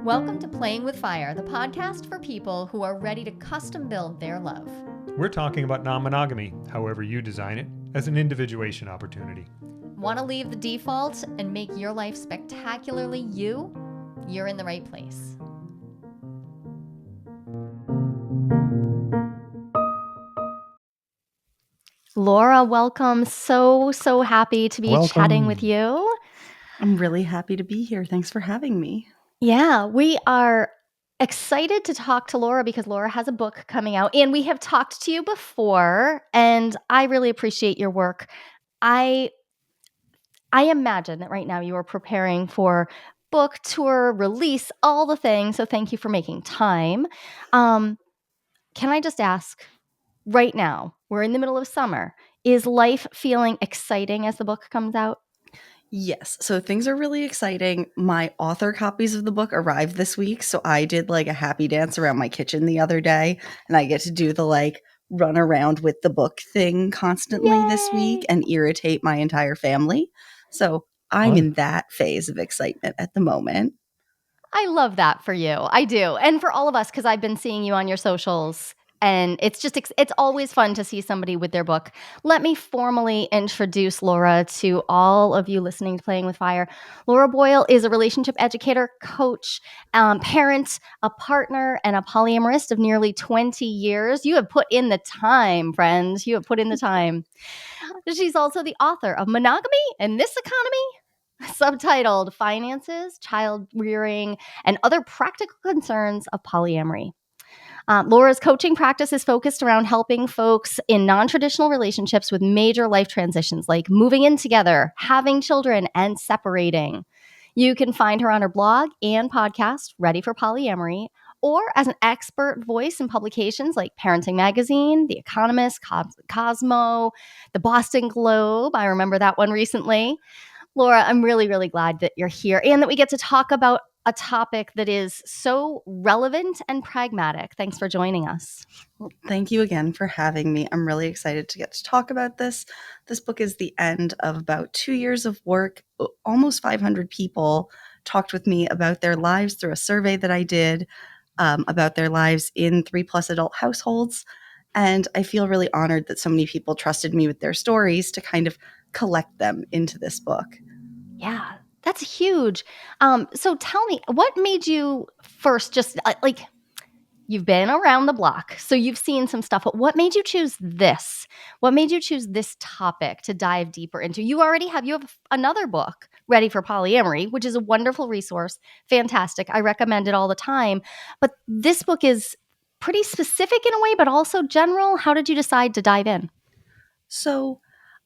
Welcome to Playing with Fire, the podcast for people who are ready to custom build their love. We're talking about non-monogamy, however you design it, as an individuation opportunity. Want to leave the default and make your life spectacularly you? You're in the right place. Laura, welcome. So happy to be chatting with you. I'm really happy to be here. Thanks for having me. Yeah, we are excited to talk to Laura because Laura has a book coming out and we have talked to you before and I really appreciate your work. I imagine that right now you are preparing for book tour, release, all the things. So thank you for making time. Can I just ask right now, we're in the middle of summer. Is life feeling exciting as the book comes out? Yes. So things are really exciting. My author copies of the book arrived this week. So I did like a happy dance around my kitchen the other day. And I get to do the run around with the book thing constantly this week and irritate my entire family. So I'm in that phase of excitement at the moment. I love that for you. I do. And for all of us, because I've been seeing you on your socials. And it's always fun to see somebody with their book. Let me formally introduce Laura to all of you listening to Playing with Fire. Laura Boyle is a relationship educator, coach, parent, a partner, and a polyamorous of nearly 20 years. You have put in the time, friends. You have put in the time. She's also the author of Monogamy in This Economy, subtitled Finances, Childrearing, and Other Practical Concerns of Polyamory. Laura's coaching practice is focused around helping folks in non-traditional relationships with major life transitions like moving in together, having children, and separating. You can find her on her blog and podcast, Ready for Polyamory, or as an expert voice in publications like Parenting Magazine, The Economist, Cosmo, The Boston Globe. I remember that one recently. Laura, I'm really, really glad that you're here and that we get to talk about a topic that is so relevant and pragmatic. Thanks for joining us. Well, thank you again for having me. I'm really excited to get to talk about this. This book is the end of about 2 years of work. Almost 500 people talked with me about their lives through a survey that I did about their lives in 3+ adult households. And I feel really honored that so many people trusted me with their stories to kind of collect them into this book. Yeah, that's huge. So tell me, what made you first just you've been around the block, so you've seen some stuff, but what made you choose this? What made you choose this topic to dive deeper into? You have another book, Ready for Polyamory, which is a wonderful resource. Fantastic. I recommend it all the time. But this book is pretty specific in a way, but also general. How did you decide to dive in? So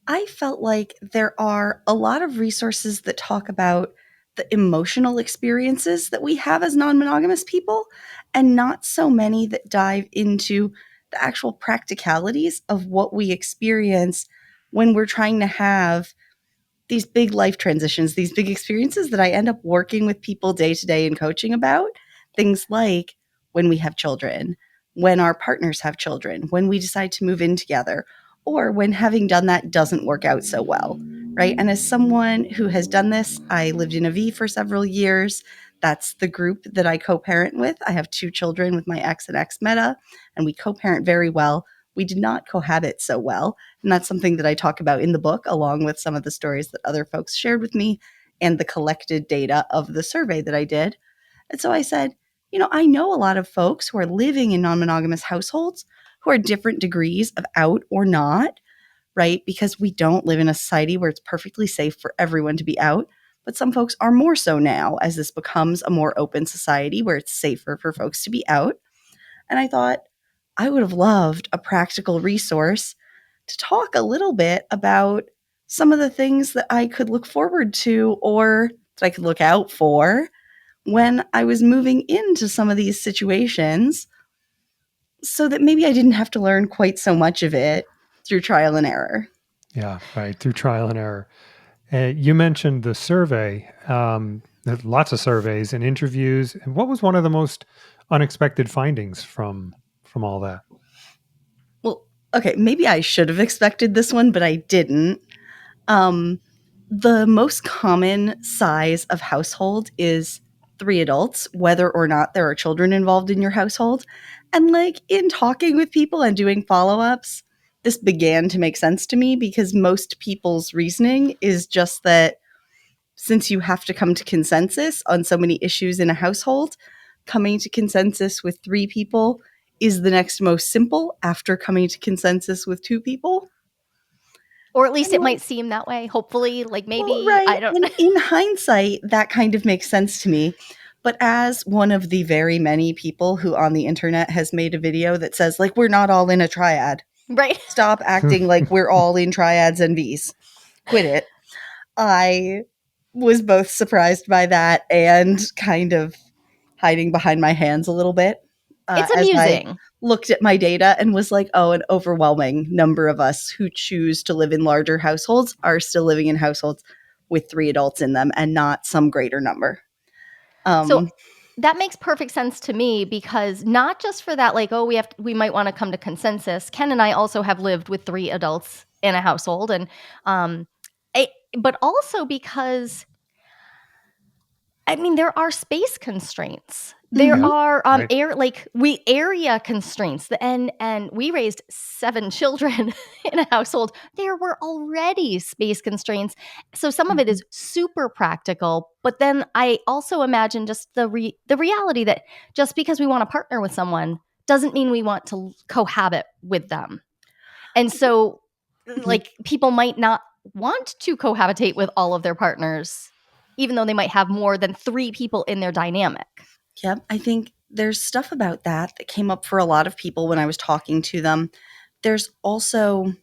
I felt like there are a lot of resources that talk about the emotional experiences that we have as non-monogamous people, and not so many that dive into the actual practicalities of what we experience when we're trying to have these big life transitions, these big experiences that I end up working with people day to day and coaching about. Things like when we have children, when our partners have children, when we decide to move in together, or when having done that doesn't work out so well, right? And as someone who has done this, I lived in a V for several years. That's the group that I co-parent with. I have 2 children with my ex and ex-meta, and we co-parent very well. We did not cohabit so well. And that's something that I talk about in the book, along with some of the stories that other folks shared with me and the collected data of the survey that I did. And so I said, I know a lot of folks who are living in non-monogamous households who are different degrees of out or not, right? Because we don't live in a society where it's perfectly safe for everyone to be out. But some folks are more so now as this becomes a more open society where it's safer for folks to be out. And I thought I would have loved a practical resource to talk a little bit about some of the things that I could look forward to or that I could look out for when I was moving into some of these situations, so that maybe I didn't have to learn quite so much of it through trial and error. Yeah, right. Through trial and error. You mentioned the survey, lots of surveys and interviews. And what was one of the most unexpected findings from all that? Well, okay, maybe I should have expected this one, but I didn't. The most common size of household is 3 adults, whether or not there are children involved in your household. And like in talking with people and doing follow-ups, this began to make sense to me because most people's reasoning is just that since you have to come to consensus on so many issues in a household, coming to consensus with 3 people is the next most simple after coming to consensus with 2 people. Or at least And it like, might seem that way. Hopefully, like well, maybe, right. I don't And in hindsight, that kind of makes sense to me. But as one of the very many people who on the internet has made a video that says, like, we're not all in a triad. right? Stop acting like we're all in triads and Vs. Quit it. I was both surprised by that and kind of hiding behind my hands a little bit It's as I amusing. looked at my data and was like, oh, an overwhelming number of us who choose to live in larger households are still living in households with 3 adults in them and not some greater number. So that makes perfect sense to me because not just for that, like, oh, we might want to come to consensus. Ken and I also have lived with 3 adults in a household, and um, but also because I mean, there are space constraints. There Mhm. are Right. area constraints. And we raised 7 children in a household. There were already space constraints. So some of it Mhm. is super practical, but then I also imagine just the reality that just because we want to partner with someone doesn't mean we want to cohabit with them. And so Mhm. like people might not want to cohabitate with all of their partners even though they might have more than 3 people in their dynamic. Yep, I think there's stuff about that that came up for a lot of people when I was talking to them. There's also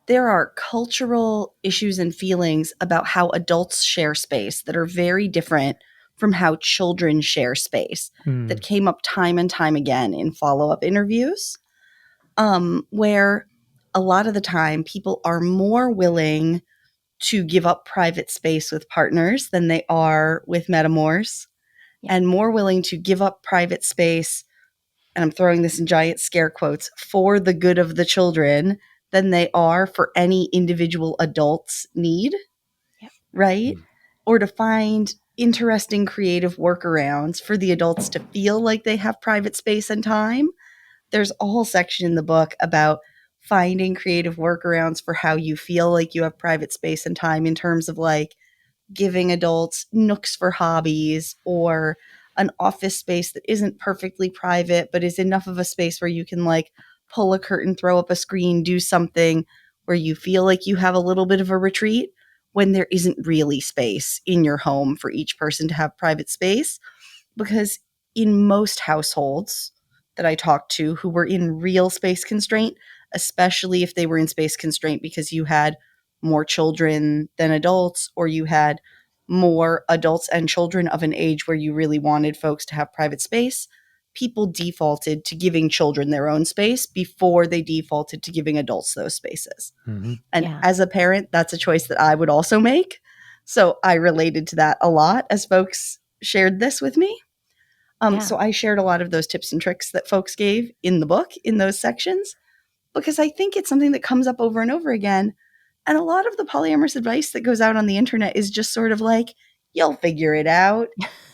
there are cultural issues and feelings about how adults share space that are very different from how children share space that Hmm. came up time and time again in follow-up interviews, where a lot of the time people are more willing to give up private space with partners than they are with metamors, Yeah. and more willing to give up private space, and I'm throwing this in giant scare quotes, for the good of the children than they are for any individual adult's need, Yeah. right? Hmm. Or to find interesting creative workarounds for the adults to feel like they have private space and time. There's a whole section in the book about finding creative workarounds for how you feel like you have private space and time in terms of like giving adults nooks for hobbies or an office space that isn't perfectly private but is enough of a space where you can like pull a curtain, throw up a screen, do something where you feel like you have a little bit of a retreat when there isn't really space in your home for each person to have private space. Because in most households that I talked to who were in real space constraint, especially if they were in space constraint because you had more children than adults, or you had more adults and children of an age where you really wanted folks to have private space, people defaulted to giving children their own space before they defaulted to giving adults those spaces. Hmm. And Yeah. as a parent, that's a choice that I would also make. So I related to that a lot as folks shared this with me. Yeah. So I shared a lot of those tips and tricks that folks gave in the book in those sections because I think it's something that comes up over and over again. And a lot of the polyamorous advice that goes out on the internet is just sort of like, you'll figure it out.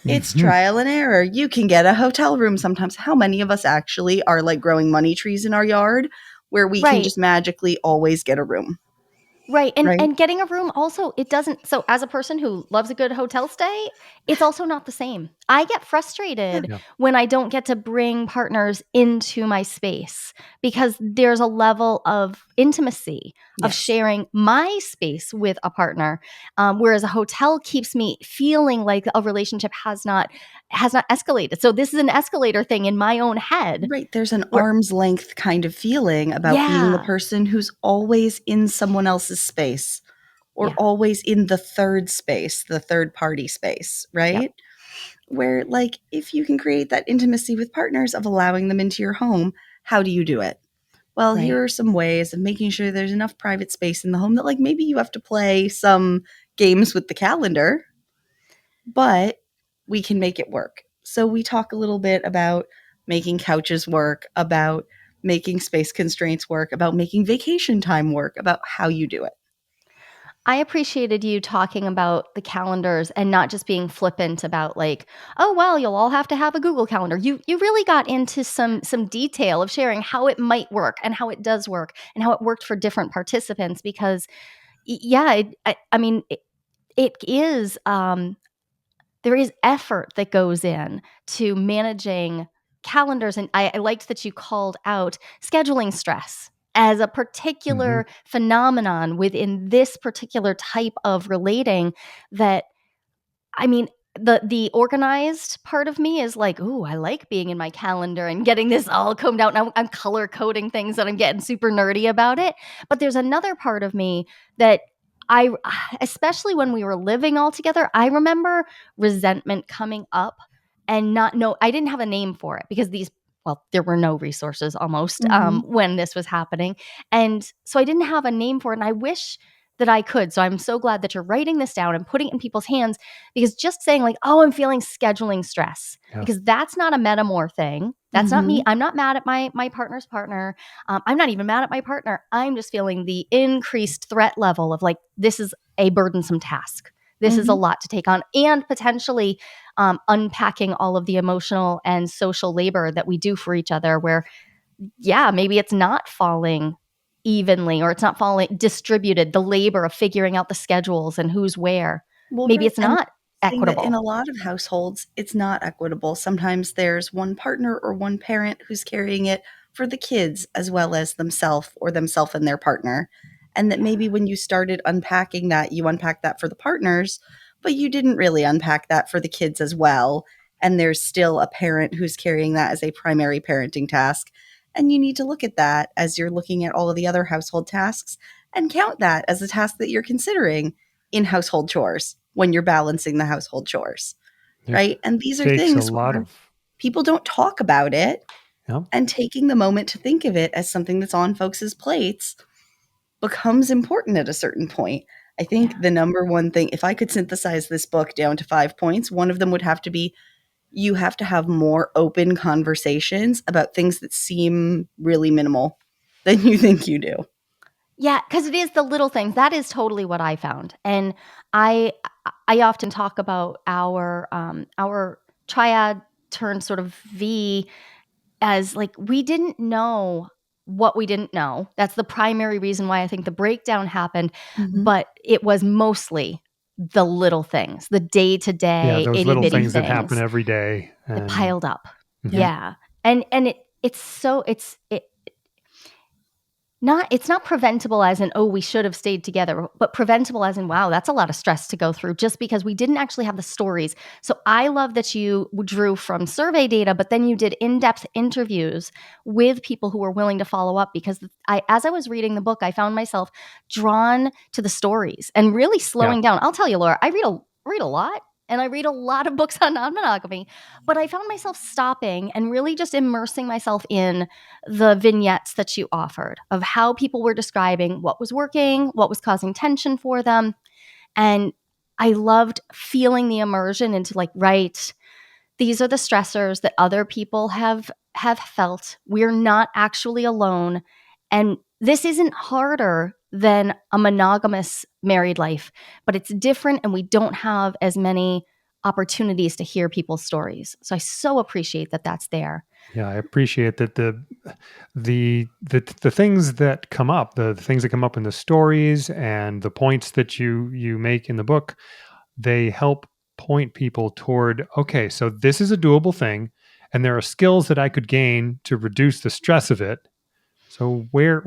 It's Hmm. trial and error. You can get a hotel room sometimes. How many of us actually are like growing money trees in our yard where we can Right. just magically always get a room, Right. And right? getting a room also, it doesn't, so as a person who loves a good hotel stay, it's also not the same. I get Yeah. frustrated Yeah. when I don't get to bring partners into my space because there's a level of intimacy of Yes. sharing my space with a partner, whereas a hotel keeps me feeling like a relationship has not escalated. So this is an escalator thing in my own head. Right. There's an Where arm's length kind of feeling about being the yeah, person who's always in someone else's space or yeah, always in the third space, the third party space, yep, right? Where, like, if you can create that intimacy with partners of allowing them into your home, how do you do it? Well, right. here are some ways of making sure there's enough private space in the home that, like, maybe you have to play some games with the calendar, but we can make it work. So we talk a little bit about making couches work, about making space constraints work, about making vacation time work, about how you do it. I appreciated you talking about the calendars and not just being flippant about like, oh well, you'll all have to have a Google Calendar. You really got into some detail of sharing how it might work and how it does work and how it worked for different participants because yeah, I mean it is there is effort that goes in to managing calendars. And I liked that you called out scheduling stress as a Hmm. particular phenomenon within this particular type of relating that I mean, the organized part of me is like, "Ooh, I like being in my calendar and getting this all combed out, and I'm color coding things, and I'm getting super nerdy about it." But there's another part of me that I especially when we were living all together, I remember resentment coming up and not know I didn't have a name for it because there were no resources almost, Mm-hmm. when this was happening, and so I didn't have a name for it, and I wish that I could. So I'm so glad that you're writing this down and putting it in people's hands because just saying like, "Oh, I'm feeling scheduling stress," Yeah. because that's not a metamor thing. That's not Mm-hmm. me. I'm not mad at my partner's partner. I'm not even mad at my partner. I'm just feeling the increased threat level of like, this is a burdensome task. This is a Mm-hmm. lot to take on, and potentially unpacking all of the emotional and social labor that we do for each other. Where, yeah, maybe it's not falling evenly or it's not falling distributed, the labor of figuring out the schedules and who's where. Well, Maybe right. it's And not thing that in equitable. a lot of households, it's not equitable. Sometimes there's one partner or one parent who's carrying it for the kids as well as themselves or themself and their partner. And that maybe when you started unpacking that, you unpacked that for the partners, but you didn't really unpack that for the kids as well. And there's still a parent who's carrying that as a primary parenting task. And you need to look at that as you're looking at all of the other household tasks and count that as a task that you're considering in household chores when you're balancing the household chores, It right? And these are takes a things lot where of, people don't talk about it, yeah. and taking the moment to think of it as something that's on folks' plates becomes important at a certain point. I think Yeah. the number one thing, if I could synthesize this book down to 5 points, one of them would have to be you have to have more open conversations about things that seem really minimal than you think you do. Yeah, because it is the little things. That is totally what I found. And I I often talk about our triad turned sort of V as like we didn't know what we didn't know. That's the primary reason why I think the breakdown happened, Mhm. but it was mostly the little things, the Yeah, day-to-day those itty little bitty things that happen things every day. that And piled up. mhm. Yeah. Yeah. And it's so it's not preventable as in, "Oh, we should have stayed together," but preventable as in, "Wow, that's a lot of stress to go through just because we didn't actually have the stories." So I love that you drew from survey data, but then you did in-depth interviews with people who were willing to follow up because as I was reading the book, I found myself drawn to the stories and really Yeah. slowing down. I'll tell you, Laura, I read a lot and I read a lot of books on non-monogamy, but I found myself stopping and really just immersing myself in the vignettes that you offered of how people were describing what was working, what was causing tension for them. And I loved feeling the immersion into like, right, these are the stressors that other people have felt. We're not actually alone. And this isn't harder than a monogamous married life, but it's different and we don't have as many opportunities to hear people's stories. So I so appreciate that that's there. Yeah, I appreciate that the things that come up, the things that come up in the stories and the points that you make in the book, they help point people toward, okay, so this is a doable thing and there are skills that I could gain to reduce the stress of it. So where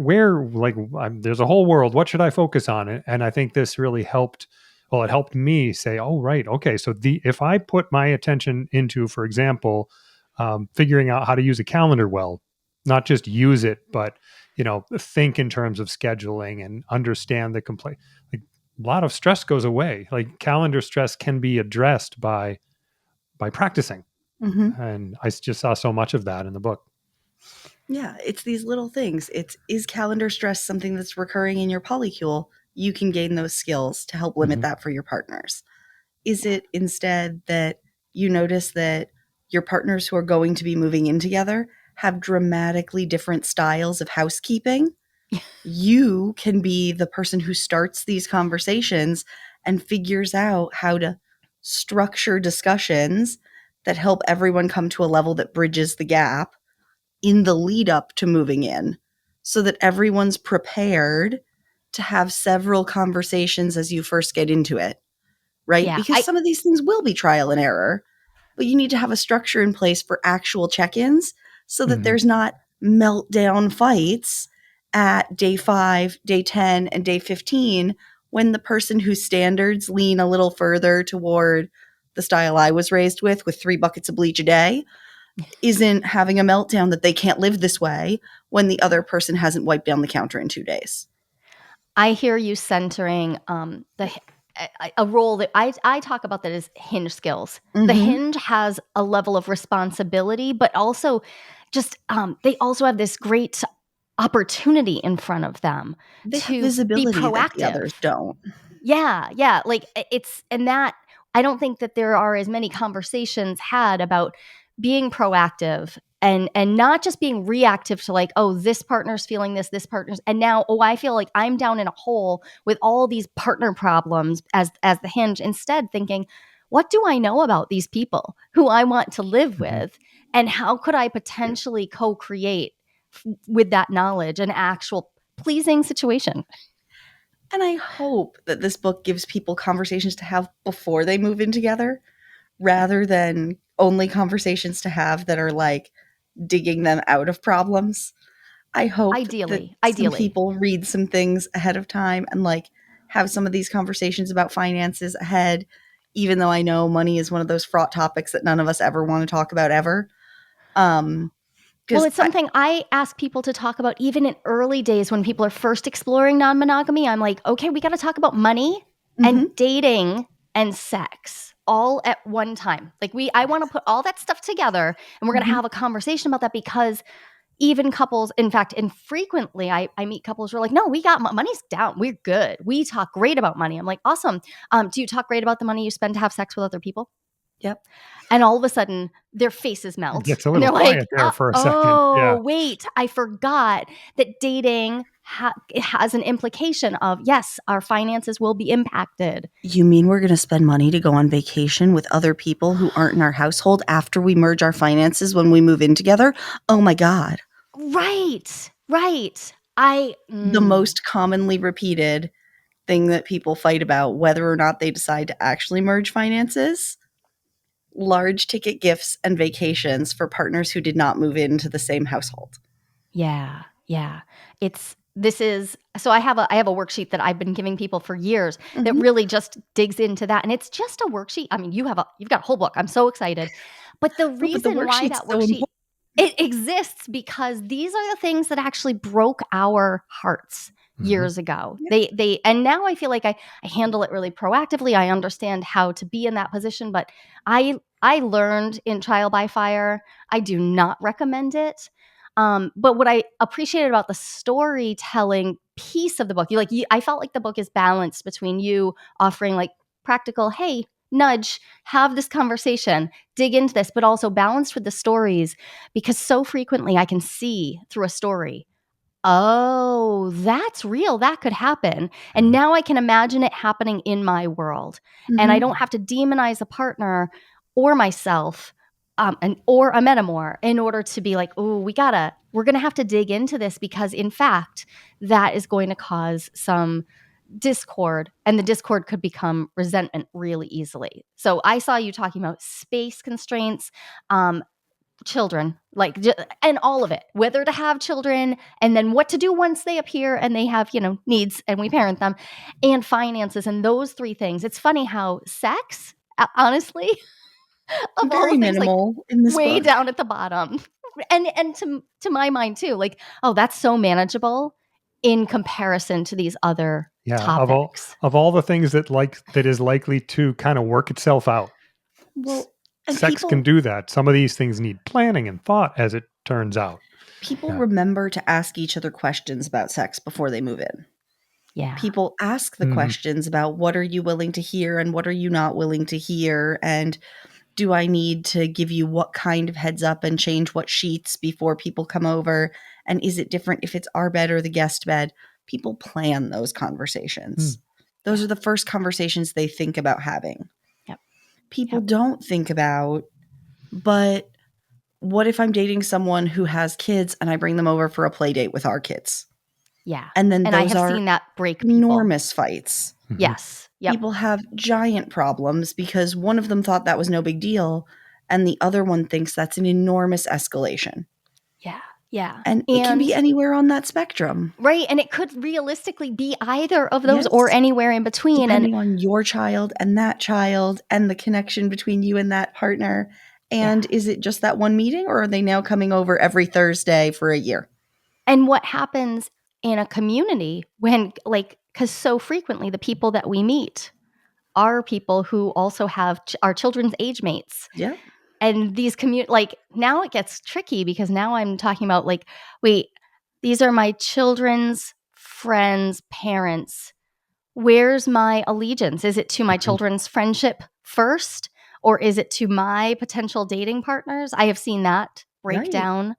like there's a whole world. What should I focus on? And I think this really helped. Well, it helped me say, oh right, okay. So the if I put my attention into, for example, figuring out how to use a calendar well, not just use it, but think in terms of scheduling and understand the complete. Like a lot of stress goes away. Like calendar stress can be addressed by practicing, Mhm. and I just saw so much of that in the book. Yeah, it's these little things. It's is calendar stress something that's recurring in your polycule? You can gain those skills to help limit Hmm. that for your partners. Is it instead that you notice that your partners who are going to be moving in together have dramatically different styles of housekeeping? You can be the person who starts these conversations and figures out how to structure discussions that help everyone come to a level that bridges the gap in the lead up to moving in, so that everyone's prepared to have several conversations as you first get into it, right? Yeah, Because some of these things will be trial and error, but you need to have a structure in place for actual check-ins so that there's not meltdown fights at day 5, day 10, and day 15 when the person whose standards lean a little further toward the style I was raised with 3 buckets of bleach a day, isn't having a meltdown that they can't live this way when the other person hasn't wiped down the counter in 2 days. I hear you centering a role that I talk about that is hinge skills. The hinge has a level of responsibility, but also just they also have this great opportunity in front of them They have to be visibility that the proactive. others don't. Yeah. Like it's and that I don't think that there are as many conversations had about being proactive and not just being reactive to like, oh, this partner's feeling this partner's, and now, oh, I feel like I'm down in a hole with all these partner problems as the hinge. Instead, thinking, what do I know about these people who I want to live with, and how could I potentially co-create with that knowledge an actual pleasing situation? And I hope that this book gives people conversations to have before they move in together, rather than only conversations to have that are like digging them out of problems. I hope that Ideally. some people read some things ahead of time and like have some of these conversations about finances ahead, even though I know money is one of those fraught topics that none of us ever want to talk about ever. Well, it's something I ask people to talk about even in early days when people are first exploring non-monogamy. I'm like, okay, we got to talk about money and dating and sex all at one time. Like I want to put all that stuff together, and we're going to have a conversation about that, because even couples, in fact, infrequently, I meet couples who are like, no, we got money's down. We're good. We talk great about money. I'm like, awesome. Do you talk great about the money you spend to have sex with other people? Yep. And all of a sudden, their faces It melt. gets a And little they're like, quiet there for a second. oh, Yeah. wait, I forgot that dating it has an implication of, yes, our finances will be impacted. You mean we're going to spend money to go on vacation with other people who aren't in our household after we merge our finances when we move in together? Oh my God. Right. The most commonly repeated thing that people fight about, whether or not they decide to actually merge finances: large ticket gifts and vacations for partners who did not move into the same household. Yeah. So I have a worksheet that I've been giving people for years that really just digs into that. And it's just a worksheet. I mean, you've got a whole book. I'm so excited. But the reason why that worksheet it exists because these are the things that actually broke our hearts years ago. They and now I feel like I handle it really proactively. I understand how to be in that position, but I learned in trial by fire. I do not recommend it. But what I appreciated about the storytelling piece of the book, I felt like the book is balanced between you offering like practical, hey, nudge, have this conversation, dig into this, but also balanced with the stories, because so frequently I can see through a story, oh, that's real. That could happen. And now I can imagine it happening in my world. And I don't have to demonize a partner or myself or a metamor in order to be like, oh, we're going to have to dig into this, because in fact, that is going to cause some discord, and the discord could become resentment really easily. So I saw you talking about space constraints, children, and all of it, whether to have children and then what to do once they appear and they have, needs and we parent them, and finances, and those 3 things. It's funny how sex, honestly, of all Very the things, like minimal in this way book. down at the bottom. And to my mind too, like, oh, that's so manageable in comparison to these other topics. Of all the things that is likely to kind of work itself out. Well, and sex can do that. Some of these things need planning and thought, as it turns out. People remember to ask each other questions about sex before they move in. Yeah. People ask the questions about, what are you willing to hear and what are you not willing to hear? And do I need to give you what kind of heads up and change what sheets before people come over? And is it different if it's our bed or the guest bed? People plan those conversations. Those are the first conversations they think about having. Yep. People don't think about, but what if I'm dating someone who has kids and I bring them over for a play date with our kids? Yeah. And then And I those have are seen that break people. enormous fights. Yes. Yep. People have giant problems because one of them thought that was no big deal and the other one thinks that's an enormous escalation. Yeah. Yeah. And it can be anywhere on that spectrum. Right. And it could realistically be either of those or anywhere in between. Depending on your child and the connection between you and that partner. And is it just that one meeting, or are they now coming over every Thursday for a year? And what happens in a community when, like, because so frequently the people that we meet are people who also have our children's age mates. Yeah. And these like, now it gets tricky because now I'm talking about, like, wait, these are my children's friends' parents. Where's my allegiance? Is it to my children's friendship first, or is it to my potential dating partners? I have seen that break down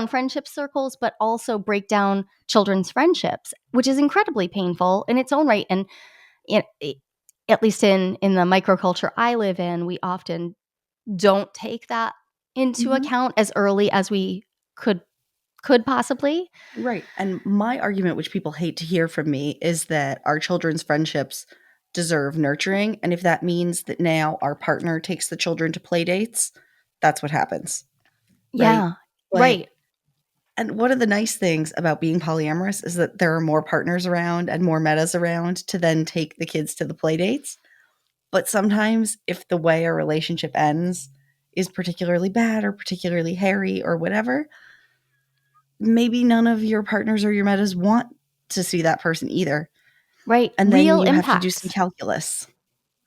friendship circles, but also break down children's friendships, which is incredibly painful in its own right. And at least in the microculture I live in, we often don't take that into account as early as we could possibly. Right. And my argument, which people hate to hear from me, is that our children's friendships deserve nurturing. And if that means that now our partner takes the children to play dates, that's what happens. Yeah. Right. And one of the nice things about being polyamorous is that there are more partners around and more metas around to then take the kids to the play dates. But sometimes if the way a relationship ends is particularly bad or particularly hairy or whatever, maybe none of your partners or your metas want to see that person either. Right. And Real then you impacts. have to do some calculus.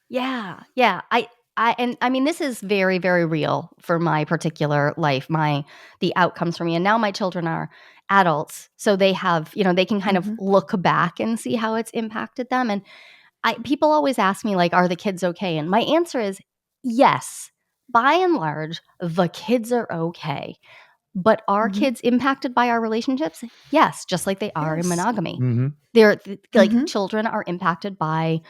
Yeah. Yeah. I mean, this is very, very real for my particular life, the outcomes for me. And now my children are adults. So they have, they can kind of look back and see how it's impacted them. And people always ask me, like, are the kids okay? And my answer is yes. By and large, the kids are okay. But are kids impacted by our relationships? Yes, just like they are in monogamy. They're like children are impacted by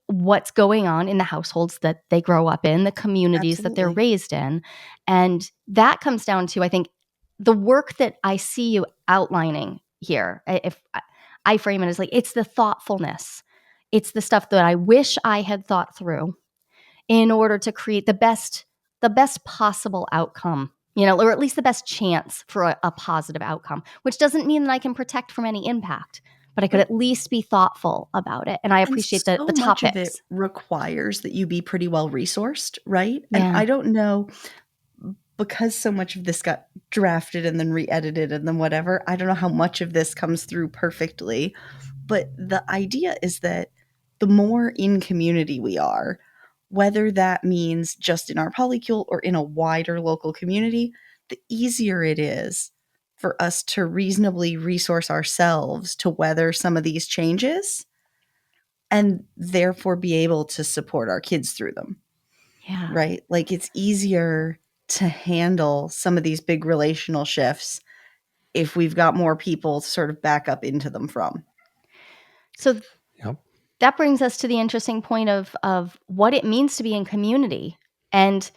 what's going on in the households that they grow up in, the communities that they're raised in. And that comes down to, I think, the work that I see you outlining here. If I frame it as, like, it's the thoughtfulness. It's the stuff that I wish I had thought through in order to create the best possible outcome, or at least the best chance for a positive outcome, which doesn't mean that I can protect from any impact, but I could at least be thoughtful about it. And I appreciate the topics. Much of it requires that you be pretty well resourced, right? Yeah. And I don't know, because so much of this got drafted and then re-edited and then whatever, I don't know how much of this comes through perfectly. But the idea is that the more in community we are, whether that means just in our polycule or in a wider local community, the easier it is for us to reasonably resource ourselves to weather some of these changes and therefore be able to support our kids through them. Yeah. Right? Like, it's easier to handle some of these big relational shifts if we've got more people to sort of back up into them from. So that brings us to the interesting point of what it means to be in community. And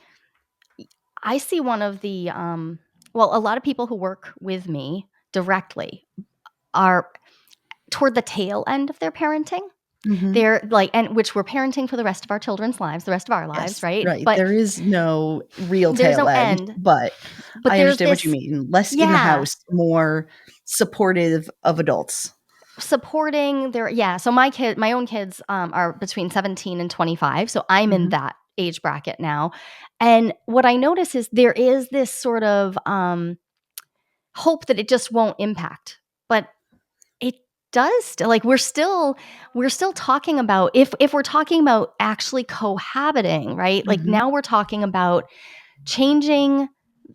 I see one of the, a lot of people who work with me directly are toward the tail end of their parenting. They're like, and which we're parenting for the rest of our children's lives, the rest of our lives, right? Right. But there is no real tail end, but I understand what you mean. Less in the house, more supportive of adults. Supporting their, so my own kids are between 17 and 25. So I'm in that age bracket now. And what I notice is there is this sort of hope that it just won't impact, but it does. Like, we're still talking about, if we're talking about actually cohabiting, right? Like, now we're talking about changing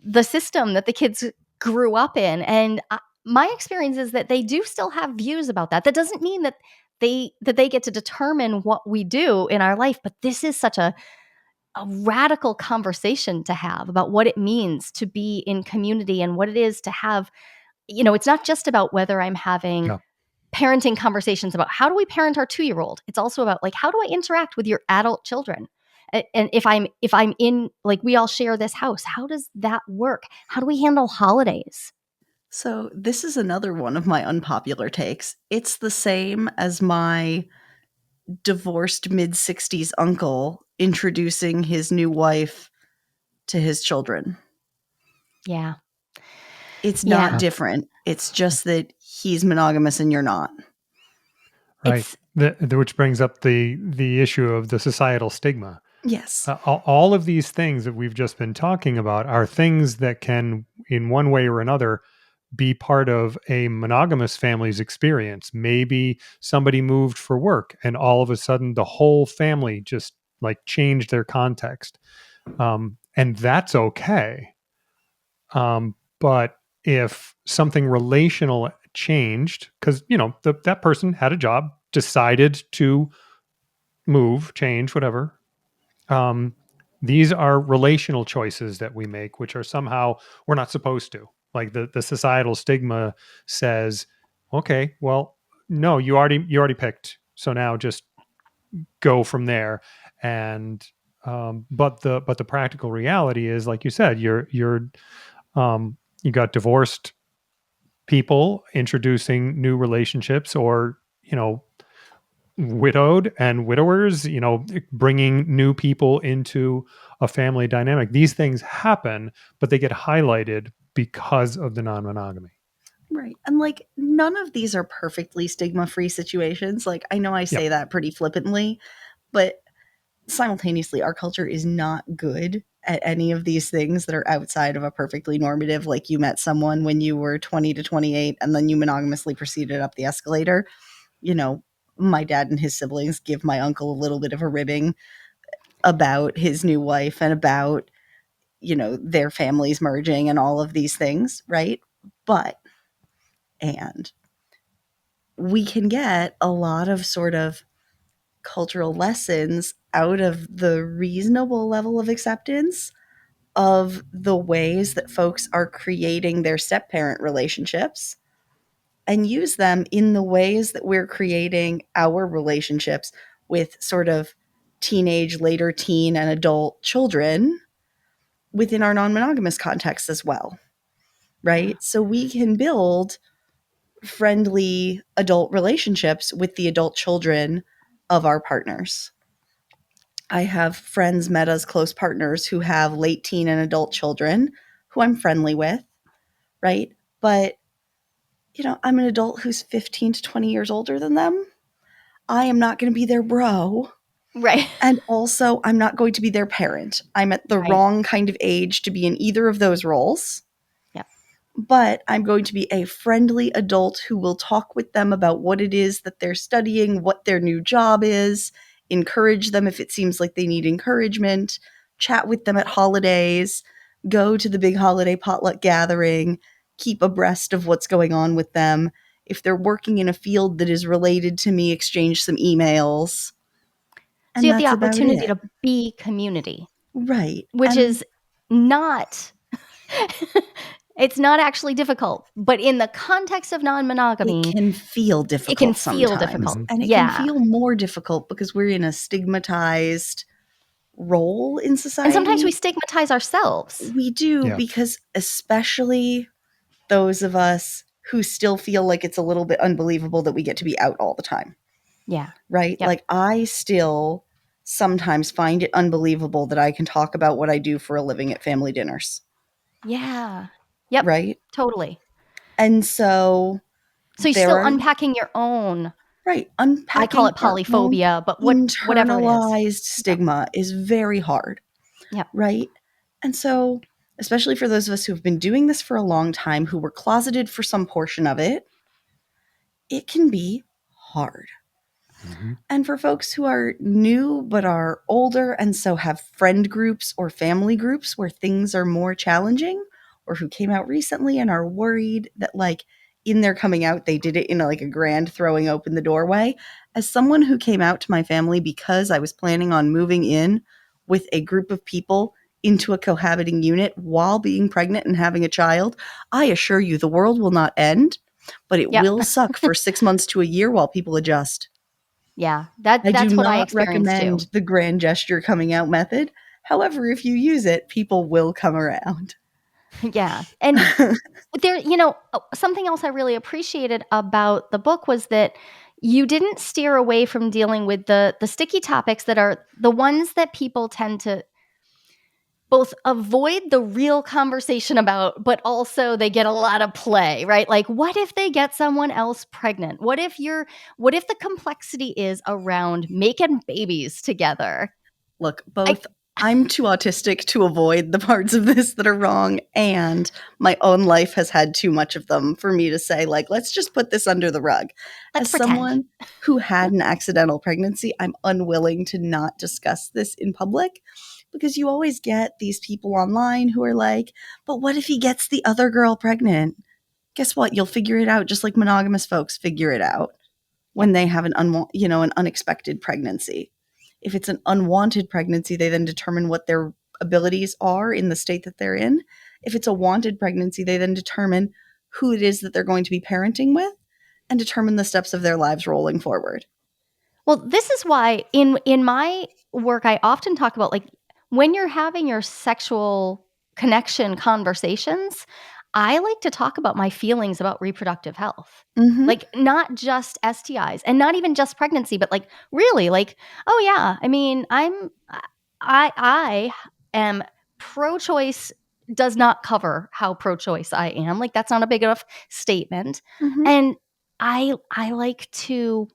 the system that the kids grew up in. And my experience is that they do still have views about that. That doesn't mean that they get to determine what we do in our life, but this is such a radical conversation to have about what it means to be in community and what it is to have it's not just about whether I'm having Yeah. parenting conversations about how do we parent our 2-year-old. It's also about like, how do I interact with your adult children? And if I'm in, like, we all share this house, how does that work? How do we handle holidays? So this is another one of my unpopular takes. It's the same as my divorced mid-60s uncle introducing his new wife to his children. Yeah. It's Yeah. not different. It's just that he's monogamous and you're not. Right. Which brings up the issue of the societal stigma. Yes. All of these things that we've just been talking about are things that can, in one way or another, be part of a monogamous family's experience. Maybe somebody moved for work and all of a sudden the whole family just like changed their context. And that's okay. But if something relational changed, because, that person had a job, decided to move, change, whatever. These are relational choices that we make, which are somehow we're not supposed to. Like the societal stigma says, okay, well, no, you already picked, so now just go from there. And but the practical reality is, like you said, you got divorced people introducing new relationships, or widowed and widowers, bringing new people into a family dynamic. These things happen, but they get highlighted because of the non-monogamy. Right. And like none of these are perfectly stigma-free situations. Like I know I say Yep. that pretty flippantly, but simultaneously our culture is not good at any of these things that are outside of a perfectly normative, like you met someone when you were 20 to 28 and then you monogamously proceeded up the escalator. My dad and his siblings give my uncle a little bit of a ribbing about his new wife and about their families merging and all of these things, right? And we can get a lot of sort of cultural lessons out of the reasonable level of acceptance of the ways that folks are creating their step-parent relationships, and use them in the ways that we're creating our relationships with sort of teenage, later teen, and adult children within our non-monogamous context as well, right? So we can build friendly adult relationships with the adult children of our partners. I have friends met as close partners who have late teen and adult children who I'm friendly with, right? But, I'm an adult who's 15 to 20 years older than them. I am not going to be their bro. Right. And also, I'm not going to be their parent. I'm at the Right. wrong kind of age to be in either of those roles. Yep. But I'm going to be a friendly adult who will talk with them about what it is that they're studying, what their new job is, encourage them if it seems like they need encouragement, chat with them at holidays, go to the big holiday potluck gathering, keep abreast of what's going on with them. If they're working in a field that is related to me, exchange some emails. So And you have the that's about opportunity it. to be community, Right. which And is not it's not actually difficult, but in the context of it non-monogamy, can feel it can difficult feel sometimes. difficult. And it can Yeah. feel more difficult because we're in a stigmatized role in society. And sometimes we stigmatize ourselves. We do, Yeah. because especially those of us who still feel like it's a little bit unbelievable that we get to be out all the time, Yeah. right? Yep. Like I still sometimes find it unbelievable that I can talk about what I do for a living at family dinners, Yeah. Yep. right? Totally. And so So you're there still are unpacking your own, right, I call unpacking it our own polyphobia, but whatever it is. internalized stigma is very hard, Yep. right? And so, especially for those of us who have been doing this for a long time, who were closeted for some portion of it, it can be hard. Mm-hmm. And for folks who are new but are older and so have friend groups or family groups where things are more challenging, or who came out recently and are worried that like in their coming out they did it in like a grand throwing open the doorway. As someone who came out to my family because I was planning on moving in with a group of people into a cohabiting unit while being pregnant and having a child, I assure you the world will not end, but it Yep. will suck for 6 months to a year while people adjust. Yeah. I do That's what I not experienced too. recommend the grand gesture coming out method. However, if you use it, people will come around. Yeah. And there, something else I really appreciated about the book was that you didn't steer away from dealing with the sticky topics that are the ones that people tend to both avoid the real conversation about, but also they get a lot of play, right? Like, what if they get someone else pregnant? What if the complexity is around making babies together? Look, I, both I'm too autistic to avoid the parts of this that are wrong, and my own life has had too much of them for me to say, like, let's just put this under the rug. let's As pretend. someone who had an accidental pregnancy, I'm unwilling to not discuss this in public because you always get these people online who are like, but what if he gets the other girl pregnant? Guess what? You'll figure it out just like monogamous folks figure it out Yep. when they have an unexpected pregnancy. If it's an unwanted pregnancy, they then determine what their abilities are in the state that they're in. If it's a wanted pregnancy, they then determine who it is that they're going to be parenting with and determine the steps of their lives rolling forward. Well, this is why in my work I often talk about, like, when you're having your sexual connection conversations, I like to talk about my feelings about reproductive health. Mm-hmm. Like, not just STIs and not even just pregnancy, but like really like, oh yeah, I mean, I am pro-choice does not cover how pro-choice I am. Like, that's not a big enough statement. Mm-hmm. And I like to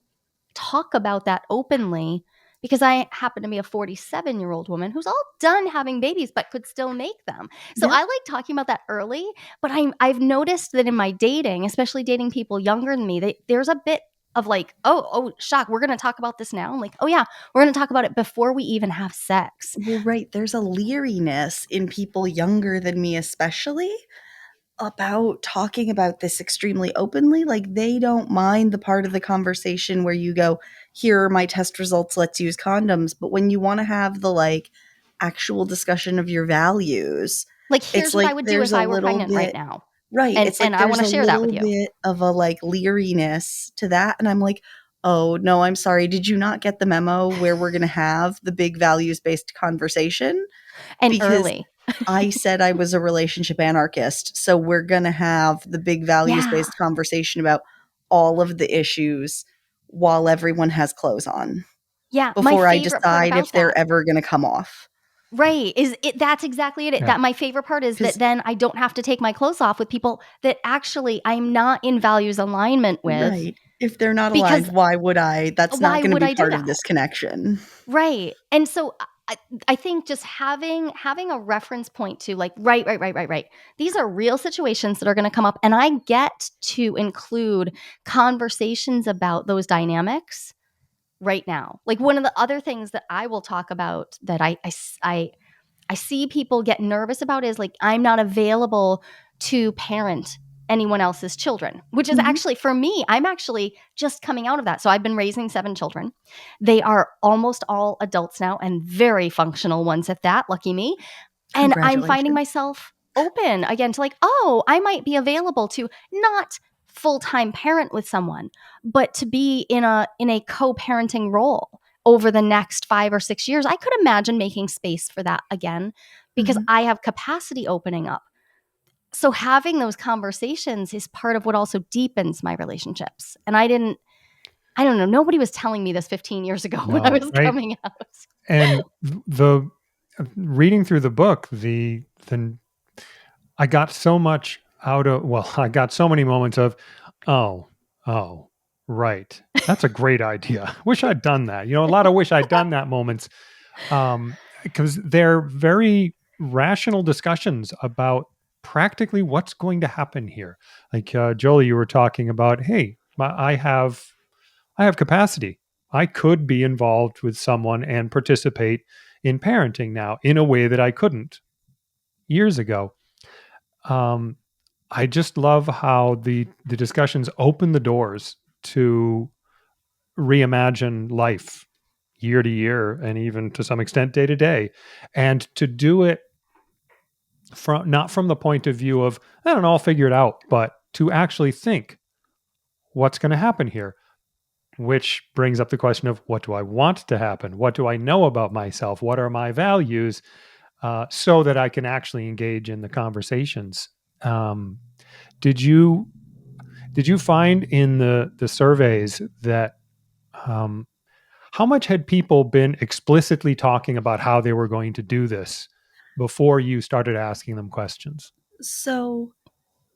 talk about that openly because I happen to be a 47-year-old woman who's all done having babies but could still make them. So Yep. I like talking about that early, but I've noticed that in my dating, especially dating people younger than me, there's a bit of like, oh, shock, we're going to talk about this now. I'm like, oh yeah, we're going to talk about it before we even have sex. Well, right. There's a leeriness in people younger than me, especially about talking about this extremely openly. Like, they don't mind the part of the conversation where you go, here are my test results, let's use condoms. But when you want to have the like actual discussion of your values, Like, it's here's what like I would do there's if a I were little pregnant right bit, now. right. It's like And I want there's to a share that with little you. bit of a like leeriness to that. And I'm like, oh, no, I'm sorry. Did you not get the memo where we're going to have the big values based conversation? And Because early. I said I was a relationship anarchist. So we're going to have the big values Yeah. based conversation about all of the issues while everyone has clothes on Yeah. My before I favorite part decide if about they're that. ever going to come off. Right. Is it That's exactly it. Yeah. That my favorite part is that Because, then I don't have to take my clothes off with people that actually I'm not in values alignment with, right. If they're not aligned, because why would I? That's not why going to would be I do part of that? this connection. Right. And so I think just having a reference point to, like, right. These are real situations that are going to come up, and I get to include conversations about those dynamics right now. Like, one of the other things that I will talk about that I see people get nervous about is, like, I'm not available to parent anyone else's children, which is Mhm. actually, for me, I'm actually just coming out of that. So I've been raising 7 children. They are almost all adults now and very functional ones at that. Lucky me. And I'm finding Congratulations. myself open again to, like, oh, I might be available to not full-time parent with someone, but to be in a co-parenting role over the next 5 or 6 years. I could imagine making space for that again because Mhm. I have capacity opening up. So having those conversations is part of what also deepens my relationships. And I don't know, nobody was telling me this 15 years ago when I No, was right. coming out. And the reading through the book, the I got so much out of, well, I got so many moments of, oh, oh, right. That's a great idea. Wish I'd done that. A lot of wish I'd done that moments. Because they're very rational discussions about practically what's going to happen here. Like Jolie, you were talking about, hey, I have capacity. I could be involved with someone and participate in parenting now in a way that I couldn't years ago. Um, I just love how the discussions open the doors to reimagine life year to year and even to some extent day to day, and to do it not from the point of view of, I don't know, I'll figure it out, but to actually think what's going to happen here, which brings up the question of what do I want to happen? What do I know about myself? What are my values? So that I can actually engage in the conversations. Um, did you find in the surveys that um, how much had people been explicitly talking about how they were going to do this before you started asking them questions? So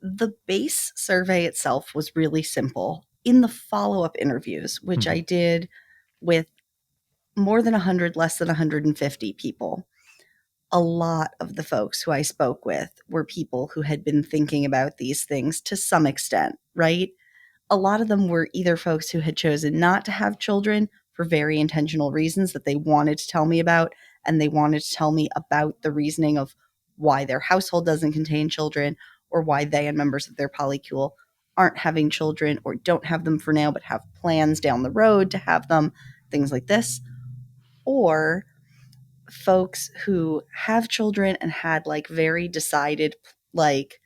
the base survey itself was really simple. In the follow-up interviews, which I did with more than 100, less than 150 people, a lot of the folks who I spoke with were people who had been thinking about these things to some extent, right? A lot of them were either folks who had chosen not to have children for very intentional reasons that they wanted to tell me about, and they wanted to tell me about the reasoning of why their household doesn't contain children, or why they and members of their polycule aren't having children or don't have them for now but have plans down the road to have them, things like this. Or folks who have children and had like very decided like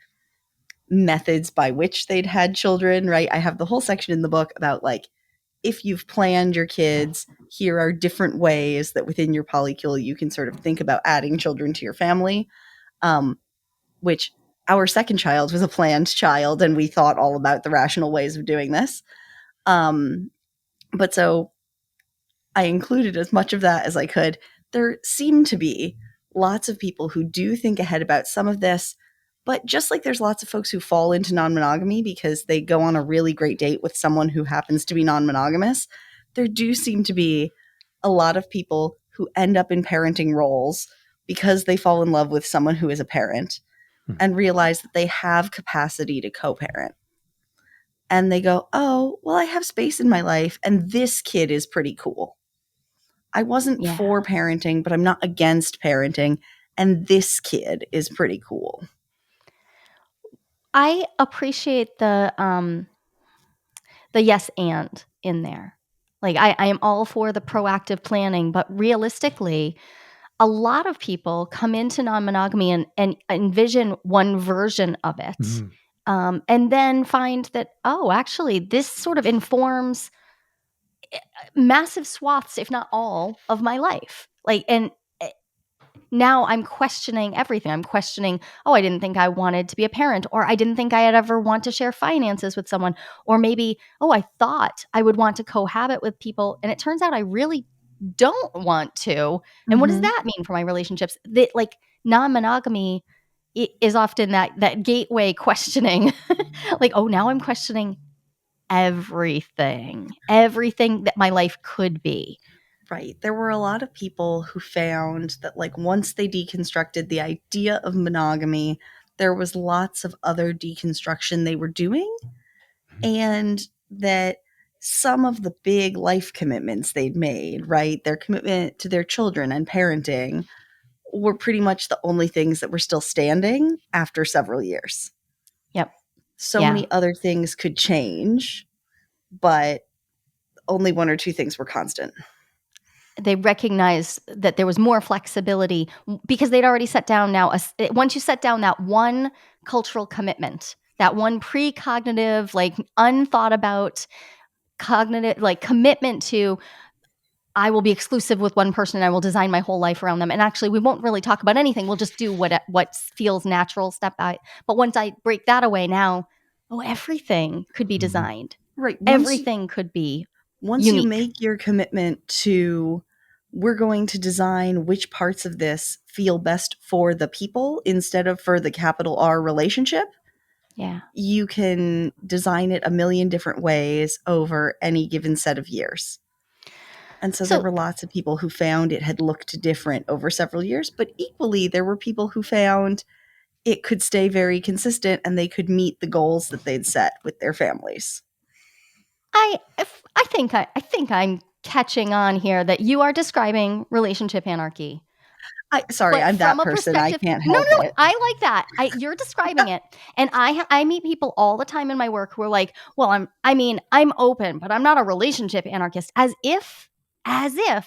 methods by which they'd had children, right? I have the whole section in the book about like, if you've planned your kids, here are different ways that within your polycule you can sort of think about adding children to your family. Which our second child was a planned child, and we thought all about the rational ways of doing this. But so I included as much of that as I could. There seem to be lots of people who do think ahead about some of this, but just like there's lots of folks who fall into non-monogamy because they go on a really great date with someone who happens to be non-monogamous, there do seem to be a lot of people who end up in parenting roles because they fall in love with someone who is a parent and realize that they have capacity to co-parent. And they go, oh, well, I have space in my life, and this kid is pretty cool. I wasn't for parenting, but I'm not against parenting. And this kid is pretty cool. I appreciate the yes and in there. Like I am all for the proactive planning, but realistically, a lot of people come into non-monogamy and envision one version of it. And then find that, oh, actually, this sort of informs massive swaths, if not all, of my life. Like, and now I'm questioning everything. I'm questioning, oh, I didn't think I wanted to be a parent, or I didn't think I'd ever want to share finances with someone, or maybe, oh, I thought I would want to cohabit with people, and it turns out I really don't want to. And what does that mean for my relationships? That like non-monogamy is often that gateway questioning. Like, oh, now I'm questioning everything that my life could be. Right. There were a lot of people who found that, like, once they deconstructed the idea of monogamy, there was lots of other deconstruction they were doing, and that some of the big life commitments they'd made, right, their commitment to their children and parenting, were pretty much the only things that were still standing after several years. Yep. So many other things could change, but only one or two things were constant. They recognized that there was more flexibility because they'd already set down now. Once you set down that one cultural commitment, that one precognitive, like unthought about cognitive, like commitment to, I will be exclusive with one person and I will design my whole life around them. And actually, we won't really talk about anything. We'll just do what feels natural step by. But once I break that away now, oh, everything could be designed. Right. Everything could be Once unique. you make your commitment to, we're going to design which parts of this feel best for the people instead of for the capital R relationship. Yeah. You can design it a million different ways over any given set of years. And so there were lots of people who found it had looked different over several years, but equally there were people who found it could stay very consistent and they could meet the goals that they'd set with their families. I think I'm catching on here that you are describing relationship anarchy. I'm that person. I can't help it. I like that. You're describing it, and I meet people all the time in my work who are like, "Well, I'm open, but I'm not a relationship anarchist," as if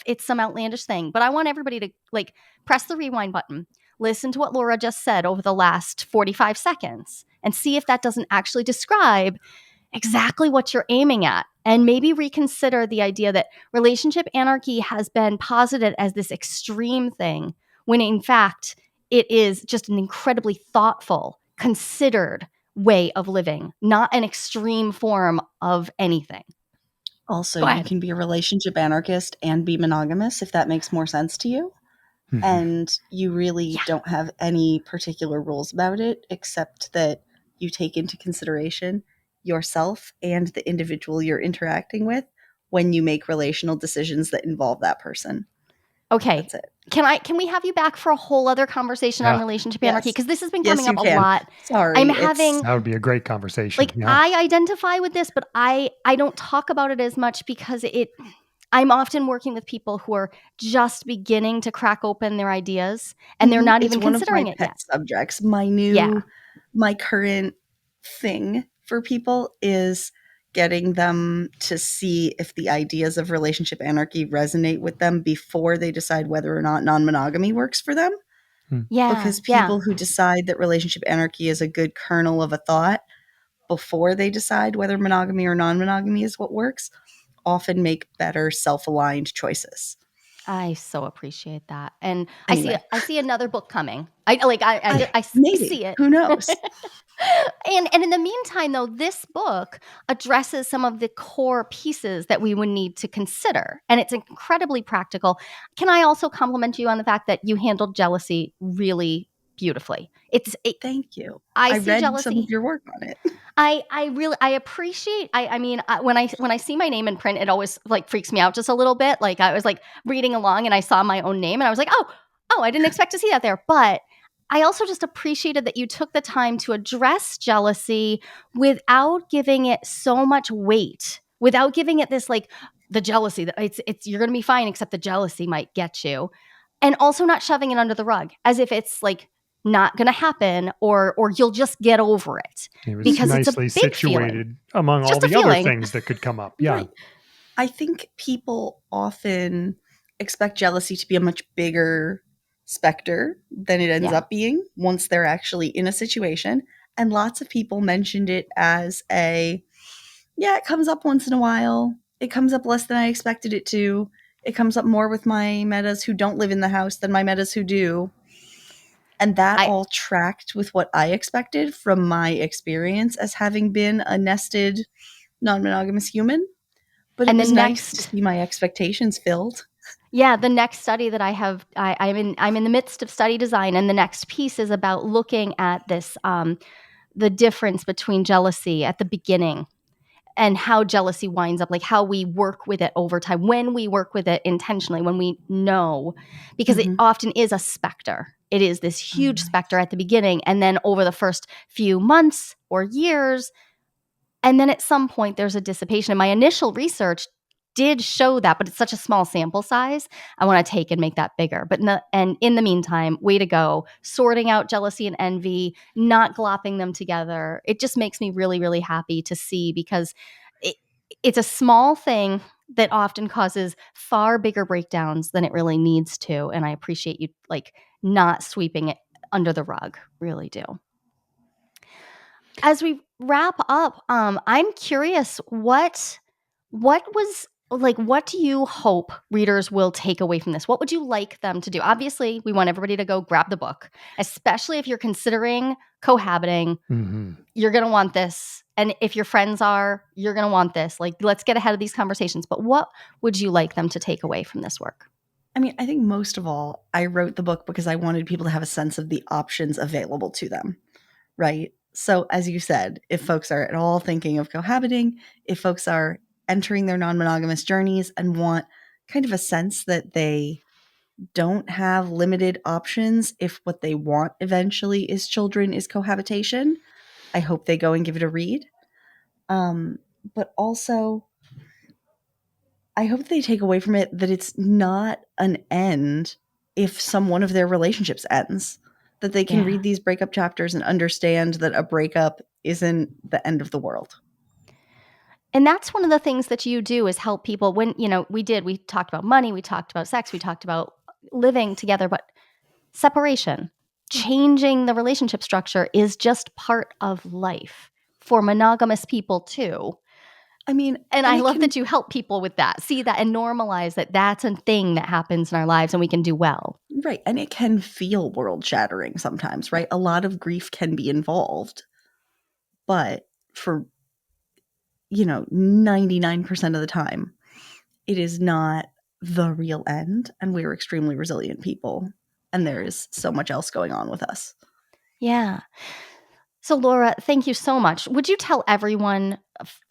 it's some outlandish thing. But I want everybody to like press the rewind button. listen to what Laura just said over the last 45 seconds and see if that doesn't actually describe exactly what you're aiming at. And maybe reconsider the idea that relationship anarchy has been posited as this extreme thing, when in fact, it is just an incredibly thoughtful, considered way of living, not an extreme form of anything. Also, Go you ahead. can be a relationship anarchist and be monogamous if that makes more sense to you. Mhm. And you really don't have any particular rules about it, except that you take into consideration yourself and the individual you're interacting with when you make relational decisions that involve that person. Okay. That's it. Can we have you back for a whole other conversation on Yeah. relationship Yes. anarchy? Because this has been Yes, coming you up a can. lot. Sorry. I'm it's- having That would be a great conversation. like I identify with this, but I don't talk about it as much because I'm often working with people who are just beginning to crack open their ideas and they're not It's even one of considering my it pet yet. subjects. Yeah. My current thing for people is getting them to see if the ideas of relationship anarchy resonate with them before they decide whether or not non-monogamy works for them. Yeah. Because Yeah. people who decide that relationship anarchy is a good kernel of a thought before they decide whether monogamy or non-monogamy is what works often make better self-aligned choices. I so appreciate that. And Anyway. I see another book coming. I Maybe. see it. Who knows? And in the meantime, though, this book addresses some of the core pieces that we would need to consider. And it's incredibly practical. Can I also compliment you on the fact that you handled jealousy really beautifully? Thank you. I I see read jealousy. some of your work on it. I really appreciate. I mean, when I see my name in print, it always like freaks me out just a little bit. Like I was like reading along and I saw my own name and I was like, oh, I didn't expect to see that there. But I also just appreciated that you took the time to address jealousy without giving it so much weight, without giving it this like the jealousy that it's you're gonna be fine, except the jealousy might get you, and also not shoving it under the rug as if it's like not going to happen or you'll just get over it. It was Because it's a nicely big situated feeling. among all Just a the other feeling. things that could come up. Yeah. Right. I think people often expect jealousy to be a much bigger specter than it ends Yeah. up being once they're actually in a situation. And lots of people mentioned it as it comes up once in a while. It comes up less than I expected it to. It comes up more with my metas who don't live in the house than my metas who do. And that all tracked with what I expected from my experience as having been a nested, non-monogamous human. But it was nice to see my expectations filled. Yeah, the next study that I have, I'm in the midst of study design, and the next piece is about looking at this, the difference between jealousy at the beginning and how jealousy winds up, like how we work with it over time, when we work with it intentionally, when we know, because it often is a specter. It is this huge specter at the beginning, and then over the first few months or years, and then at some point there's a dissipation. And my initial research did show that, but it's such a small sample size. I want to take and make that bigger. But in the meantime, way to go, sorting out jealousy and envy, not glopping them together. It just makes me really, really happy to see, because it's a small thing that often causes far bigger breakdowns than it really needs to. And I appreciate you like not sweeping it under the rug. Really do. As we wrap up, I'm curious what was like, what do you hope readers will take away from this? What would you like them to do? Obviously, we want everybody to go grab the book, especially if you're considering cohabiting. You're going to want this. And if your friends are, you're going to want this. Like, let's get ahead of these conversations. But what would you like them to take away from this work? I mean, I think most of all, I wrote the book because I wanted people to have a sense of the options available to them, right? So as you said, if folks are at all thinking of cohabiting, if folks are entering their non-monogamous journeys and want kind of a sense that they don't have limited options, if what they want eventually is children, is cohabitation, I hope they go and give it a read. But also, I hope they take away from it that it's not an end if some one of their relationships ends. That they can read these breakup chapters and understand that a breakup isn't the end of the world. And that's one of the things that you do, is help people when, we talked about money, we talked about sex, we talked about living together, but separation. changing the relationship structure is just part of life for monogamous people too. I mean, And I it love can, that you help people with that. See that and normalize that that's a thing that happens in our lives and we can do well. right. And it can feel world shattering sometimes, right? A lot of grief can be involved. But for, 99% of the time, it is not the real end. And we're extremely resilient people. And there is so much else going on with us. Yeah. So Laura, thank you so much. Would you tell everyone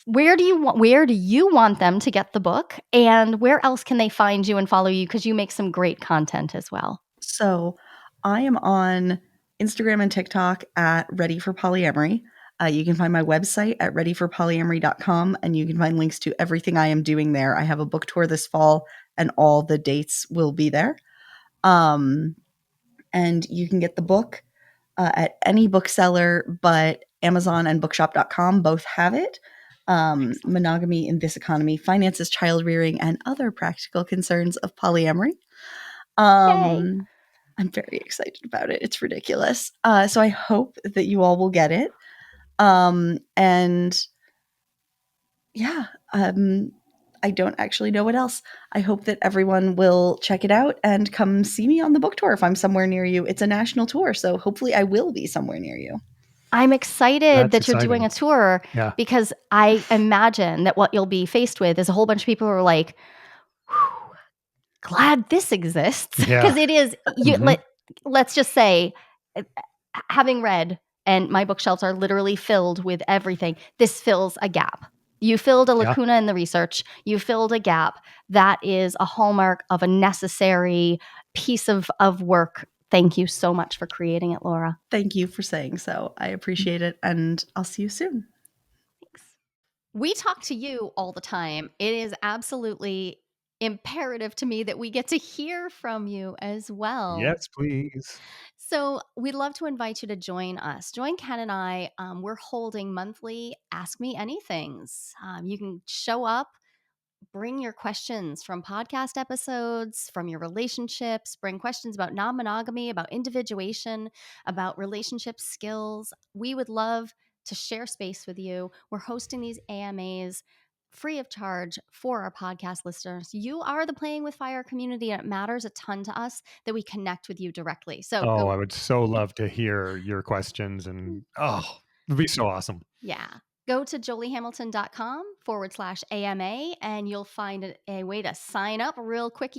where do you want them to get the book, and where else can they find you and follow you, because you make some great content as well? So I am on Instagram and TikTok at Ready for Polyamory. You can find my website at readyforpolyamory.com, and you can find links to everything I am doing there. I have a book tour this fall, and all the dates will be there. And you can get the book at any bookseller, but Amazon and bookshop.com both have it. Monogamy in This Economy, Finances, Childrearing, and Other Practical Concerns of Polyamory. Yay. I'm very excited about it. It's ridiculous. So I hope that you all will get it. And yeah, I don't actually know what else. I hope that everyone will check it out and come see me on the book tour if I'm somewhere near you. It's a national tour, so hopefully I will be somewhere near you. I'm excited That's that you're doing exciting. a tour, Yeah. because I imagine that what you'll be faced with is a whole bunch of people who are like, "Whew, glad this exists," because Yeah. it is. Mhm. Let's just say, uh, having read, and my bookshelves are literally filled with everything. This fills a gap. You filled a Yeah. lacuna in the research. You filled a gap. That is a hallmark of a necessary piece of work. Thank you so much for creating it, Laura. Thank you for saying so. I appreciate it, and I'll see you soon. Thanks. We talk to you all the time. It is absolutely imperative to me that we get to hear from you as well. Yes, please. So we'd love to invite you to join us. Join Ken and I. We're holding monthly Ask Me Anythings. You can show up, bring your questions from podcast episodes, from your relationships, bring questions about non-monogamy, about individuation, about relationship skills. We would love to share space with you. We're hosting these AMAs free of charge for our podcast listeners. You are the Playing with Fire community, and it matters a ton to us that we connect with you directly. So Oh, go, I would so love to hear your questions, and it'd be so awesome. yeah. Go to joliehamilton.com/AMA, and you'll find a way to sign up real quick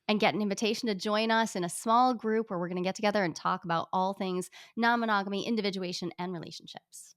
and get an invitation to join us in a small group where we're going to get together and talk about all things non-monogamy, individuation, and relationships.